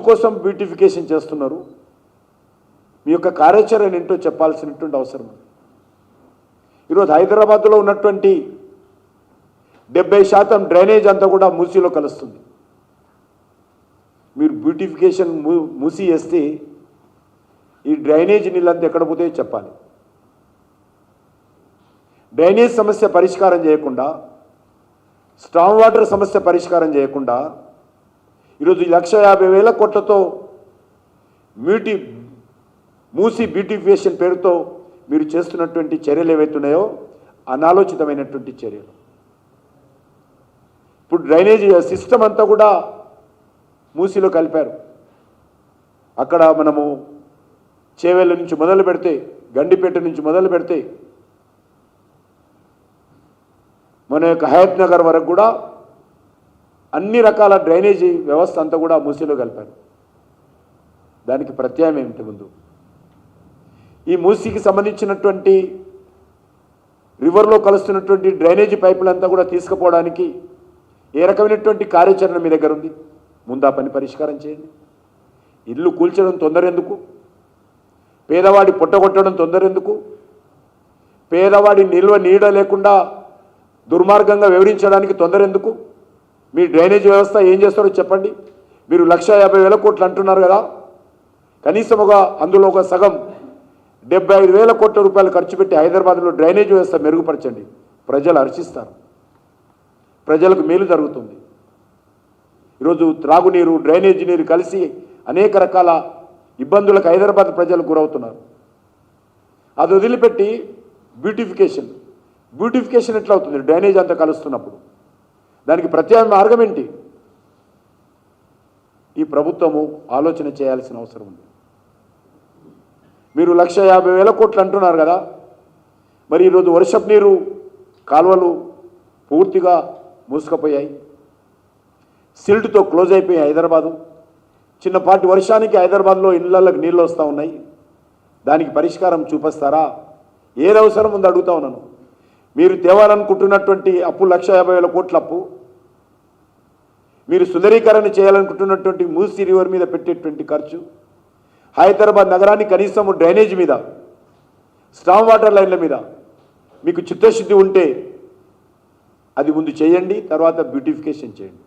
ఎందుకోసం బ్యూటిఫికేషన్ చేస్తున్నారు, మీ యొక్క కార్యాచరణ ఏంటో చెప్పాల్సినటువంటి అవసరం ఉంది. ఈరోజు హైదరాబాద్లో ఉన్నటువంటి 70% డ్రైనేజ్ అంతా కూడా మూసీలో కలుస్తుంది. మీరు బ్యూటిఫికేషన్ మూసి చేస్తే ఈ డ్రైనేజ్ నీళ్ళంతా ఎక్కడ పోతే చెప్పాలి. డ్రైనేజ్ సమస్య పరిష్కారం చేయకుండా, స్టామ్ వాటర్ సమస్య పరిష్కారం చేయకుండా ఈరోజు 1,50,000 కోట్లతో మూసి బ్యూటిఫికేషన్ పేరుతో మీరు చేస్తున్నటువంటి చర్యలు ఏవైతున్నాయో అనాలోచితమైనటువంటి చర్యలు. ఇప్పుడు డ్రైనేజీ సిస్టమ్ అంతా కూడా మూసిలో కలిపారు. అక్కడ మనము చేవెళ్ళ నుంచి మొదలు పెడితే, గండిపేట నుంచి మొదలు పెడితే మన యొక్క హయత్ నగర్ వరకు కూడా అన్ని రకాల డ్రైనేజీ వ్యవస్థ అంతా కూడా మూసిలో కలిపారు. దానికి ప్రత్యామ్నాయం ఏమిటి? ముందు ఈ మూసికి సంబంధించినటువంటి రివర్లో కలుస్తున్నటువంటి డ్రైనేజీ పైపులంతా కూడా తీసుకుపోవడానికి ఏ రకమైనటువంటి కార్యాచరణ మీ దగ్గర ఉంది? ముందు ఆ పని పరిష్కారం చేయండి. ఇల్లు కూల్చడం తొందర ఎందుకు? పేదవాడి పొట్టగొట్టడం తొందర ఎందుకు? పేదవాడి నిల్వ నీడ లేకుండా దుర్మార్గంగా వివరించడానికి తొందర ఎందుకు? మీ డ్రైనేజ్ వ్యవస్థ ఏం చేస్తారో చెప్పండి. మీరు 1,50,000 కోట్లు అంటున్నారు కదా, కనీసం అందులో ఒక సగం 75,000 కోట్ల రూపాయలు ఖర్చు పెట్టి హైదరాబాద్లో డ్రైనేజ్ వ్యవస్థ మెరుగుపరచండి. ప్రజలు హర్షిస్తారు, ప్రజలకు మేలు జరుగుతుంది. ఈరోజు త్రాగునీరు, డ్రైనేజీ నీరు కలిసి అనేక రకాల ఇబ్బందులకు హైదరాబాద్ ప్రజలు గురవుతున్నారు. అది వదిలిపెట్టి బ్యూటిఫికేషన్ ఎట్లా అవుతుంది? డ్రైనేజ్ అంతా కలుస్తున్నప్పుడు దానికి ప్రత్యామ్నాయ మార్గం ఏంటి? ఈ ప్రభుత్వము ఆలోచన చేయాల్సిన అవసరం ఉంది. మీరు 1,50,000 కోట్లు అంటున్నారు కదా, మరి ఈరోజు వర్షపు నీరు కాలువలు పూర్తిగా మూసుకుపోయాయి, సిల్ట్తో క్లోజ్ అయిపోయాయి. హైదరాబాదు చిన్నపాటి వర్షానికి హైదరాబాద్లో ఇళ్లకి నీళ్ళు వస్తూ ఉన్నాయి. దానికి పరిష్కారం చూపిస్తారా? ఏది అవసరం ఉందో అడుగుతా ఉన్నాను. మీరు తేవాలనుకుంటున్నటువంటి అప్పు 1,50,000 కోట్ల అప్పు, మీరు సుందరీకరణ చేయాలనుకుంటున్నటువంటి మూసీ రివర్ మీద పెట్టేటువంటి ఖర్చు, హైదరాబాద్ నగరాన్ని కనీసం డ్రైనేజ్ మీద, స్టామ్ వాటర్ లైన్ల మీద మీకు చిత్తశుద్ధి ఉంటే అది ముందు చేయండి, తర్వాత బ్యూటిఫికేషన్ చేయండి.